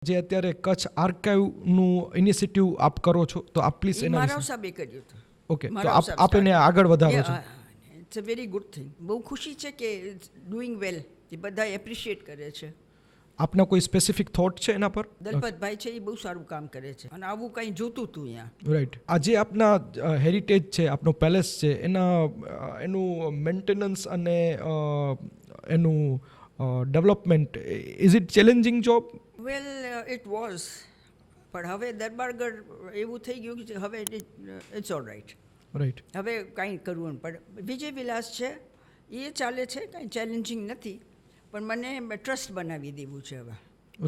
જે અત્યારે કચ્છ આર્કાઇવનું ઇનિશિયેટિવ આપ કરો છો તો આપ પ્લીઝ એના મારા વિશે સાહેબે કર્યું હતું. ઓકે તો મારા સાહેબ આપ એને આગળ વધારો છો. It's a very good thing. બહુ ખુશી છે કે ડુઈંગ વેલ, એ બધા એપ્રિશિએટ કરે છે. આપના કોઈ સ્પેસિફિક થોટ છે એના પર? દલપતભાઈ છે એ બહુ સારું કામ કરે છે અને આવું કંઈ જોતું હતું અહીંયા. રાઈટ. આજે આપના હેરિટેજ છે, આપનો પેલેસ છે, એનું મેન્ટેનન્સ અને એનું development is it challenging job? Well it was, પણ હવે દરબારગઢ એવું થઈ ગયું કે હવે ઇટ્સ ઓલ રાઈટ. રાઈટ. હવે કાંઈ કરવું નહીં. પણ વિજય વિલાસ છે એ ચાલે છે, કાંઈ ચેલેન્જિંગ નથી, પણ મને ટ્રસ્ટ બનાવી દેવું છે હવે.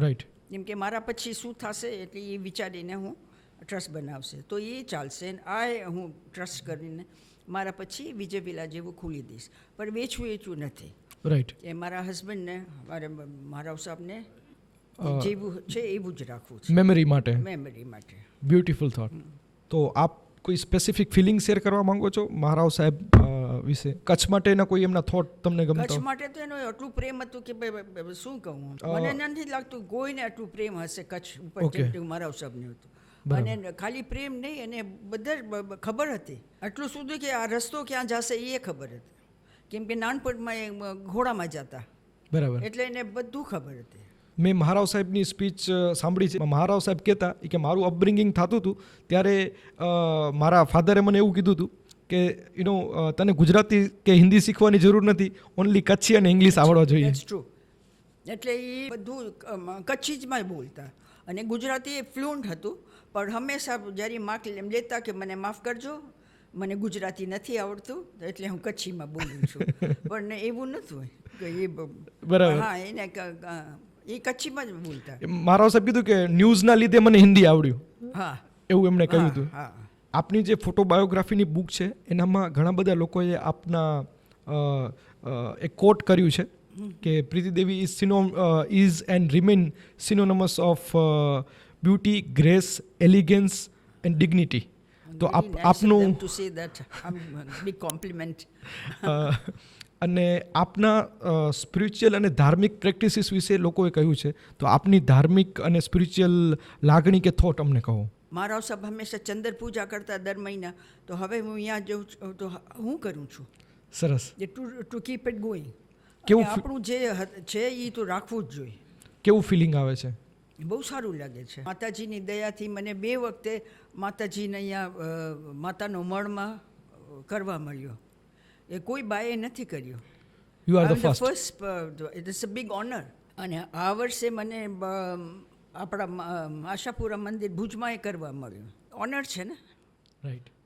રાઈટ. જેમ કે મારા પછી શું થશે એટલે એ વિચારીને હું ટ્રસ્ટ બનાવશે તો એ ચાલશે. હું ટ્રસ્ટ કરીને મારા પછી વિજય વિલા જેવું ખોલી દઈશ, પણ વેચવું નથી. રાઈટ. એ મારા હસબન્ડને મારા સાહેબને જેવું છે એવું જ રાખવું છે મેમરી માટે. મેમરી માટે. Beautiful thought. તો આપ કોઈ સ્પેસિફિક ફિલિંગ શેર કરવા માંગો છો મહારાવ સાહેબ વિશે? કચ્છ માટેના કોઈ એમના થોટ તમને ગમતા? કચ્છ માટે તો એનું એટલું પ્રેમ હતું કે ભાઈ શું કહું, મને નથી લાગતું કોઈને આટલું પ્રેમ હશે કચ્છ ઉપર જેટલું મારા સાહેબને હતું. અને ખાલી પ્રેમ નહીં, એને બધા ખબર હતી આટલું સુધી કે આ રસ્તો ક્યાં જશે એ ખબર હતી, કેમ કે નાનપણમાં એ ઘોડામાં જતા. બરાબર. એટલે એને બધું ખબર હતી. મેં મહારાવ સાહેબની સ્પીચ સાંભળી છે. મહારાવ સાહેબ કહેતા કે મારું અપબ્રિંગિંગ થતું હતું ત્યારે મારા ફાધરે મને એવું કીધું હતું કે તને ગુજરાતી કે હિન્દી શીખવાની જરૂર નથી, ઓનલી કચ્છી અને ઇંગ્લિશ આવડવા જોઈએ. That's true. એટલે એ બધું કચ્છી જમાં બોલતા અને ગુજરાતી એ ફ્લુઅન્ટ હતું, પણ હંમેશા જ્યારે માર્ક લેતા કે મને માફ કરજો, મને ગુજરાતી નથી આવડતું એટલે હું કચ્છીમાં બોલું છું. પણ એવું નહોતું કે એ બરાબર. હા, એને એ કચ્છીમાં જ બોલતા. મહારાવ સાહેબ કીધું કે ન્યૂઝના લીધે મને હિન્દી આવડ્યું. હા, એવું એમણે કહ્યું હતું. હા. આપની જે ફોટોબાયોગ્રાફીની બુક છે એનામાં ઘણા બધા લોકોએ આપના એક કોટ કર્યું છે કે Preeti Devi is and remain synonymous of beauty, grace, elegance and dignity. તો આપનું to say that big compliment. અને આપના સ્પિરિચ્યુઅલ અને ધાર્મિક પ્રેક્ટિસીસ વિશે લોકોએ કહ્યું છે, તો આપની ધાર્મિક અને સ્પિરિચ્યુઅલ લાગણી કે થોટ અમને કહો. મારા સાહેબ હંમેશા ચંદ્ર પૂજા કરતા દર મહિના, તો હવે હું અહીંયા જઉં છું તો હું કરું છું. સરસ. To keep it going. કેવું આપણું જે છે એ તો રાખવું જ જોઈએ. કેવું ફિલિંગ આવે છે? બહુ સારું લાગે છે. માતાજીની દયાથી મને 2 વખતે માતાજીને અહીંયા માતાનો મળમાં કરવા મળ્યો. એ કોઈ બાએ નથી કર્યું. You are the first. It is a big honour. અને આ વર્ષે મને આપણા આશાપુરા મંદિર ભુજમાં એ કરવા મળ્યું. ઓનર છે ને. રાઈટ.